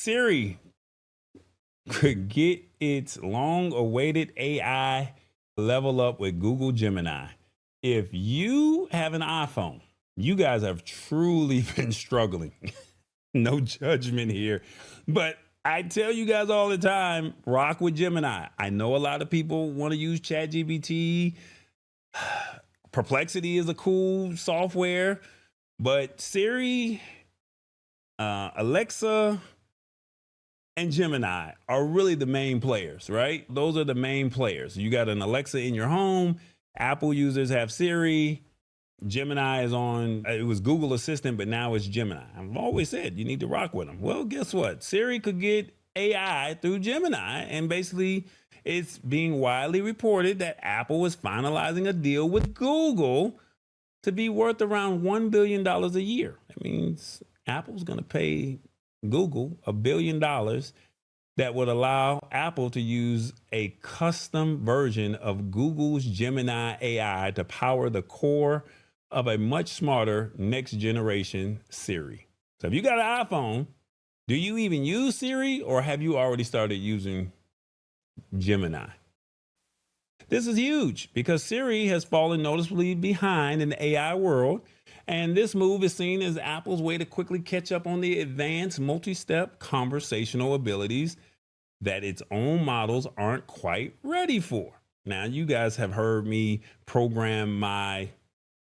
Siri could get its long awaited AI level up with Google Gemini. If you have an iPhone, you guys have truly been struggling. No judgment here. But I tell you guys all the time, rock with Gemini. I know a lot of people want to use ChatGPT. Perplexity is a cool software, but Siri, Alexa, and Gemini are really the main players, right? Those are the main players. You got an Alexa in your home. Apple users have Siri. Gemini is on, it was Google Assistant, but now it's Gemini. I've always said you need to rock with them. Well, guess what? Siri could get AI through Gemini, and basically it's being widely reported that Apple is finalizing a deal with Google to be worth around $1 billion a year. That means Apple's going to pay Google $1 billion that would allow Apple to use a custom version of Google's Gemini AI to power the core of a much smarter next generation Siri. So if you got an iPhone, do you even use Siri, or have you already started using Gemini? This is huge because Siri has fallen noticeably behind in the AI world. And this move is seen as Apple's way to quickly catch up on the advanced multi-step conversational abilities that its own models aren't quite ready for. Now, you guys have heard me program my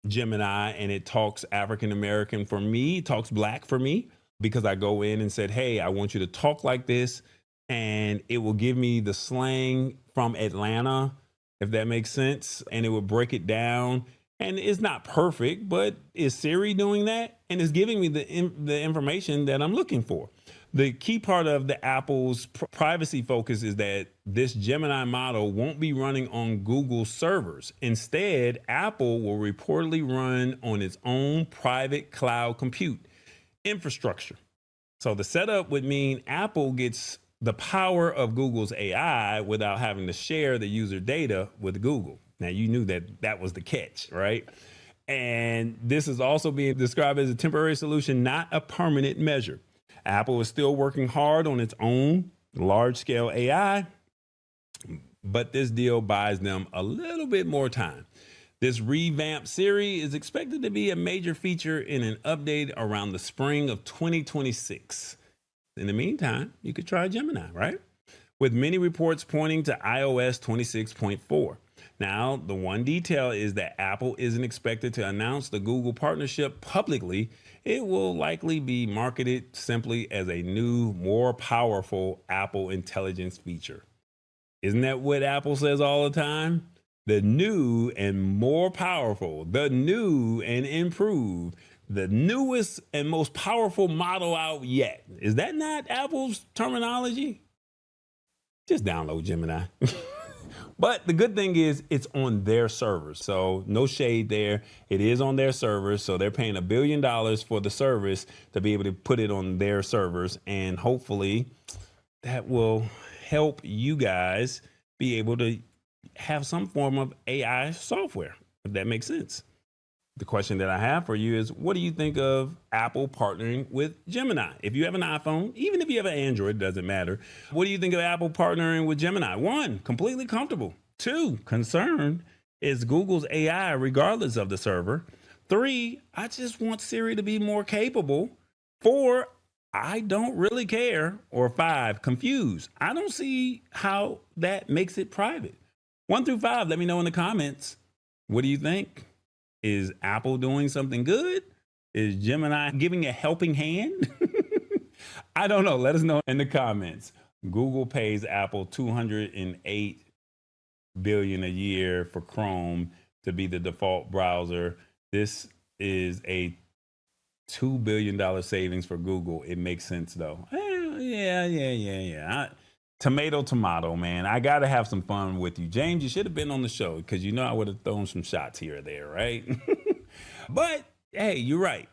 Gemini and it talks African American for me, it talks Black for me, because I go in and said, hey, I want you to talk like this. And it will give me the slang from Atlanta, if that makes sense. And it will break it down. And it's not perfect, but is Siri doing that? And it's giving me the information that I'm looking for. The key part of the Apple's privacy focus is that this Gemini model won't be running on Google servers. Instead, Apple will reportedly run on its own private cloud compute infrastructure. So the setup would mean Apple gets the power of Google's AI without having to share the user data with Google. Now, you knew that that was the catch, right? And this is also being described as a temporary solution, not a permanent measure. Apple is still working hard on its own large-scale AI, but this deal buys them a little bit more time. This revamped Siri is expected to be a major feature in an update around the spring of 2026. In the meantime, you could try Gemini, right? With many reports pointing to iOS 26.4. Now, the one detail is that Apple isn't expected to announce the Google partnership publicly. It will likely be marketed simply as a new, more powerful Apple intelligence feature. Isn't that what Apple says all the time? The new and more powerful, the new and improved, the newest and most powerful model out yet. Is that not Apple's terminology? Just download Gemini. But the good thing is it's on their servers. So no shade there. It is on their servers. So they're paying $1 billion for the service to be able to put it on their servers. And hopefully that will help you guys be able to have some form of AI software, if that makes sense. The question that I have for you is, what do you think of Apple partnering with Gemini? If you have an iPhone, even if you have an Android, it doesn't matter. What do you think of Apple partnering with Gemini? 1, completely comfortable. 2, concerned is Google's AI regardless of the server. 3, I just want Siri to be more capable. 4, I don't really care. Or 5, confused. I don't see how that makes it private. 1 through 5, let me know in the comments. What do you think? Is Apple doing something good? Is Gemini giving a helping hand? I don't know. Let us know in the comments. Google pays Apple $208 billion a year for Chrome to be the default browser. This is a $2 billion savings for Google. It makes sense though. Yeah. Tomato, man. I got to have some fun with you. James, you should have been on the show because you know I would have thrown some shots here or there, right? But hey, you're right.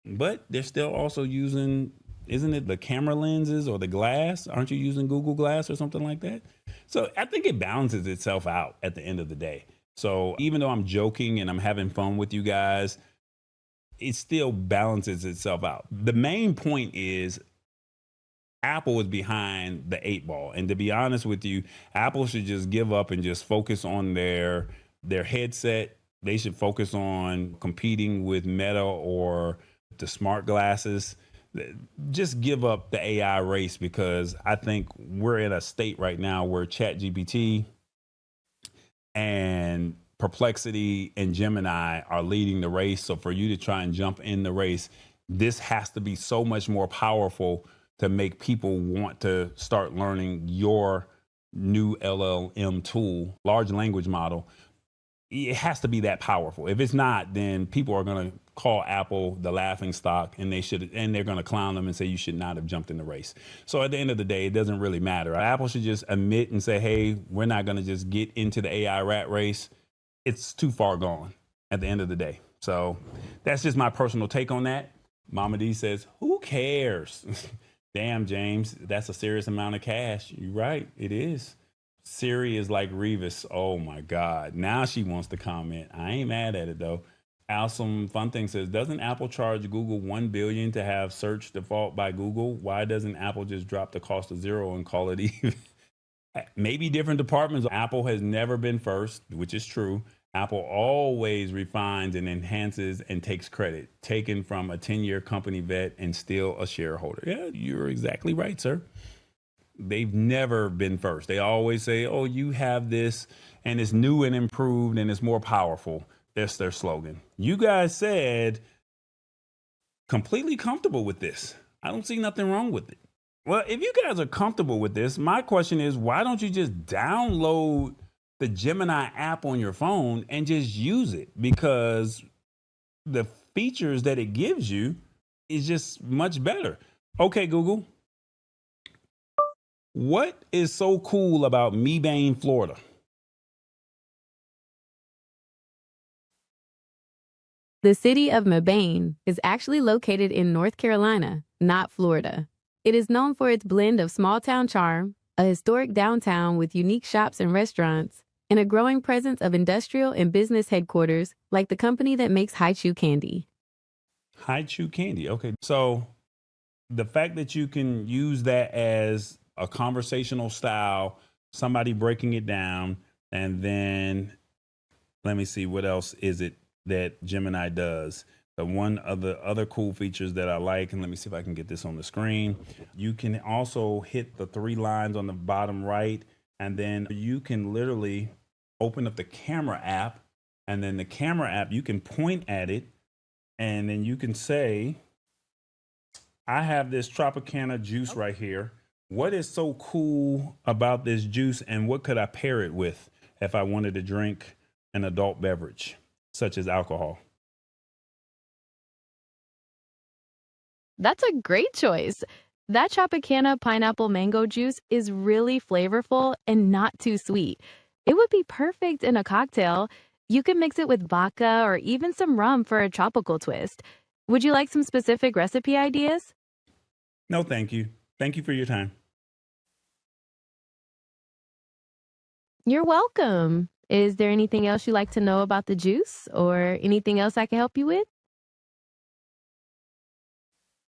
But they're still also using, isn't it the camera lenses or the glass? Aren't you using Google Glass or something like that? So I think it balances itself out at the end of the day. So even though I'm joking and I'm having fun with you guys, it still balances itself out. The main point is Apple is behind the 8 ball. And to be honest with you, Apple should just give up and just focus on their headset. They should focus on competing with Meta or the smart glasses. Just give up the AI race, because I think we're in a state right now where ChatGPT and Perplexity and Gemini are leading the race. So for you to try and jump in the race, this has to be so much more powerful to make people want to start learning your new LLM tool, large language model. It has to be that powerful. If it's not, then people are going to call Apple the laughing stock, and they're going to clown them and say you should not have jumped in the race. So at the end of the day, it doesn't really matter. Apple should just admit and say, hey, we're not going to just get into the AI rat race. It's too far gone at the end of the day. So that's just my personal take on that. Mama D says, who cares? Damn, James, that's a serious amount of cash. You're right, it is. Siri is like Revis. Oh my God. Now she wants to comment. I ain't mad at it though. Awesome Fun Thing says, doesn't Apple charge Google $1 billion to have search default by Google? Why doesn't Apple just drop the cost to zero and call it even? Maybe different departments. Apple has never been first, which is true. Apple always refines and enhances and takes credit, taken from a 10-year company vet and still a shareholder. Yeah, you're exactly right, sir. They've never been first. They always say, oh, you have this and it's new and improved and it's more powerful. That's their slogan. You guys said completely comfortable with this. I don't see nothing wrong with it. Well, if you guys are comfortable with this, my question is, why don't you just download the Gemini app on your phone and just use it? Because the features that it gives you is just much better. Okay, Google. What is so cool about Mebane, Florida? The city of Mebane is actually located in North Carolina, not Florida. It is known for its blend of small-town charm, a historic downtown with unique shops and restaurants, and a growing presence of industrial and business headquarters like the company that makes High Chew candy. High Chew candy. Okay. So the fact that you can use that as a conversational style, somebody breaking it down, and then let me see, what else is it that Gemini does? The one of the other cool features that I like, and let me see if I can get this on the screen. You can also hit the 3 lines on the bottom right, and then you can literally open up the camera app, and then the camera app, you can point at it, and then you can say, I have this Tropicana juice right here. What is so cool about this juice, and what could I pair it with if I wanted to drink an adult beverage, such as alcohol? That's a great choice. That Tropicana pineapple mango juice is really flavorful and not too sweet. It would be perfect in a cocktail. You can mix it with vodka or even some rum for a tropical twist. Would you like some specific recipe ideas? No, thank you. Thank you for your time. You're welcome. Is there anything else you'd like to know about the juice or anything else I can help you with?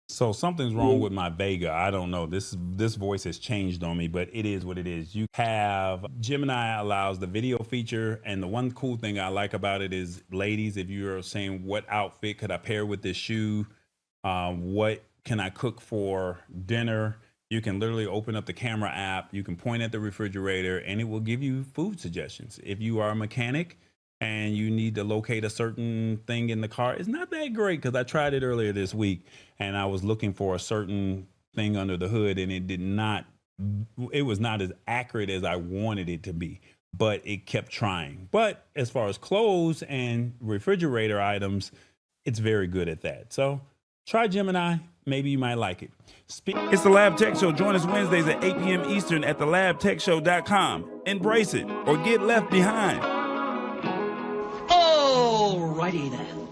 So something's wrong with my Vega. I don't know. This voice has changed on me, but it is what it is. You have Gemini allows the video feature, and the one cool thing I like about it is, ladies, if you're saying what outfit could I pair with this shoe, what can I cook for dinner, you can literally open up the camera app. You can point at the refrigerator, and it will give you food suggestions. If you are a mechanic and you need to locate a certain thing in the car, it's not that great, because I tried it earlier this week and I was looking for a certain thing under the hood, and it was not as accurate as I wanted it to be, but it kept trying. But as far as clothes and refrigerator items, it's very good at that. So try Gemini. Maybe you might like it. It's the Lab Tech Show. Join us Wednesdays at 8 p.m. Eastern at thelabtechshow.com. Embrace it or get left behind. Alrighty then.